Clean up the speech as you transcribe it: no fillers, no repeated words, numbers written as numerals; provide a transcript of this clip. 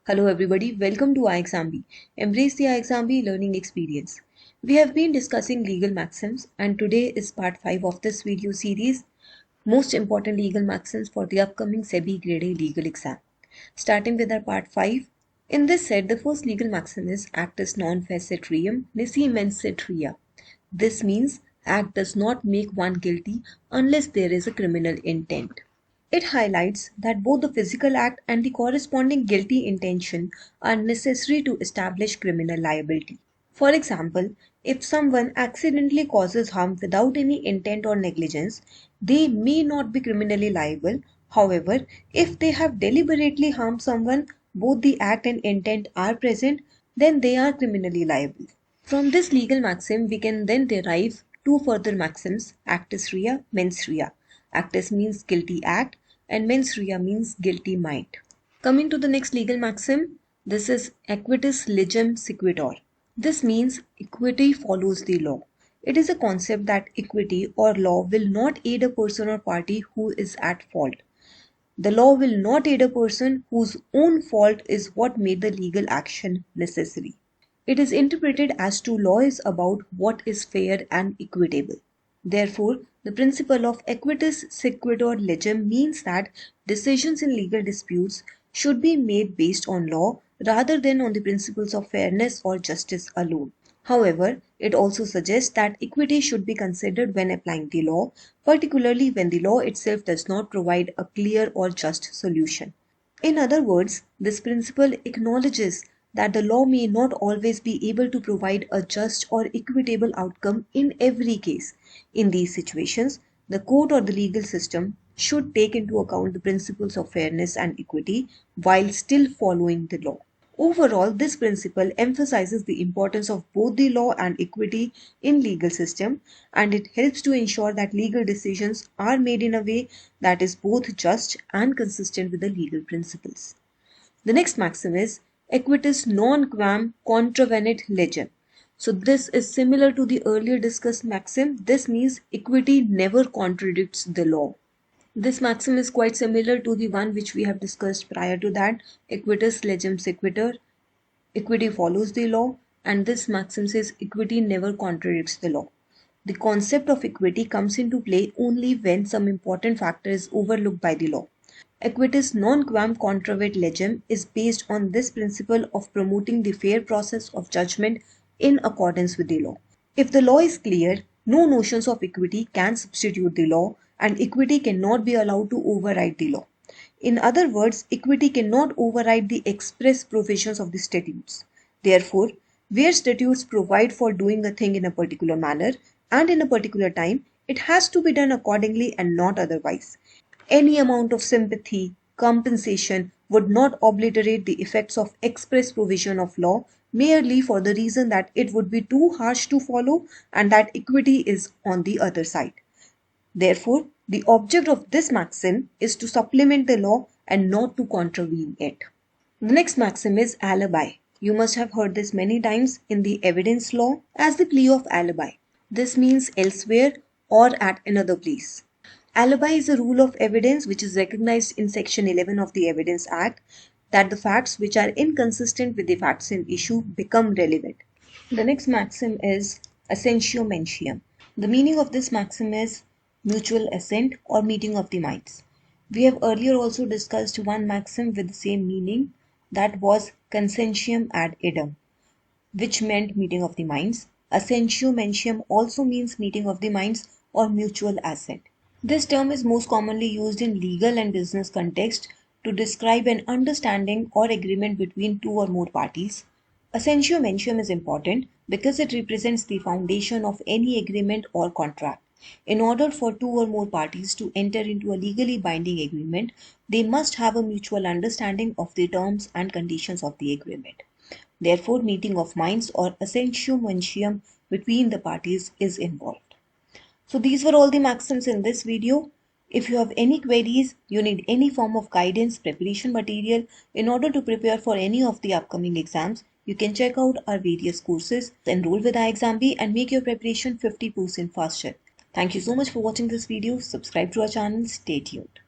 Hello everybody, welcome to iExamB. Embrace the iExamB learning experience. We have been discussing legal maxims and today is part 5 of this video series, most important legal maxims for the upcoming SEBI Grade A legal exam. Starting with our part 5, in this set the first legal maxim is actus non facit reum nisi mensit rea. This means act does not make one guilty unless there is a criminal intent. It highlights that both the physical act and the corresponding guilty intention are necessary to establish criminal liability. For example, if someone accidentally causes harm without any intent or negligence, they may not be criminally liable. However, if they have deliberately harmed someone, both the act and intent are present, then they are criminally liable. From this legal maxim, we can then derive two further maxims, actus rea, mens rea. Actus means guilty act and mens rea means guilty mind. Coming to the next legal maxim, this is equitis legem sequitur. This means equity follows the law. It is a concept that equity or law will not aid a person or party who is at fault. The law will not aid a person whose own fault is what made the legal action necessary. It is interpreted as to law is about what is fair and equitable. Therefore, the principle of equitis sequitur legem means that decisions in legal disputes should be made based on law rather than on the principles of fairness or justice alone. However, it also suggests that equity should be considered when applying the law, particularly when the law itself does not provide a clear or just solution. In other words, this principle acknowledges that the law may not always be able to provide a just or equitable outcome in every case. In these situations, the court or the legal system should take into account the principles of fairness and equity while still following the law. Overall, this principle emphasizes the importance of both the law and equity in legal system, and it helps to ensure that legal decisions are made in a way that is both just and consistent with the legal principles. The next maxim is equitis non quam contravenit legem. So this is similar to the earlier discussed maxim. This means equity never contradicts the law. This maxim is quite similar to the one which we have discussed prior to that, equitis legem sequitur, equity follows the law, and this maxim says equity never contradicts the law. The concept of equity comes into play only when some important factor is overlooked by the law. Equitis non quam contravenit legem is based on this principle of promoting the fair process of judgment in accordance with the law. If the law is clear, no notions of equity can substitute the law, and equity cannot be allowed to override the law. In other words, equity cannot override the express provisions of the statutes. Therefore, where statutes provide for doing a thing in a particular manner and in a particular time, it has to be done accordingly and not otherwise. Any amount of sympathy, compensation would not obliterate the effects of express provision of law merely for the reason that it would be too harsh to follow and that equity is on the other side. Therefore, the object of this maxim is to supplement the law and not to contravene it. The next maxim is alibi. You must have heard this many times in the evidence law as the plea of alibi. This means elsewhere or at another place. Alibi is a rule of evidence which is recognized in Section 11 of the Evidence Act that the facts which are inconsistent with the facts in issue become relevant. The next maxim is essentio mentium. The meaning of this maxim is mutual assent or meeting of the minds. We have earlier also discussed one maxim with the same meaning, that was consentium ad idem, which meant meeting of the minds. Essentio mentium also means meeting of the minds or mutual assent. This term is most commonly used in legal and business context to describe an understanding or agreement between two or more parties. Essentio mentium is important because it represents the foundation of any agreement or contract. In order for two or more parties to enter into a legally binding agreement, they must have a mutual understanding of the terms and conditions of the agreement. Therefore, meeting of minds or essentio mentium between the parties is involved. So these were all the maxims in this video. If you have any queries, you need any form of guidance, preparation material in order to prepare for any of the upcoming exams, you can check out our various courses, enroll with iExamB and make your preparation 50% faster. Thank you so much for watching this video. Subscribe to our channel. Stay tuned.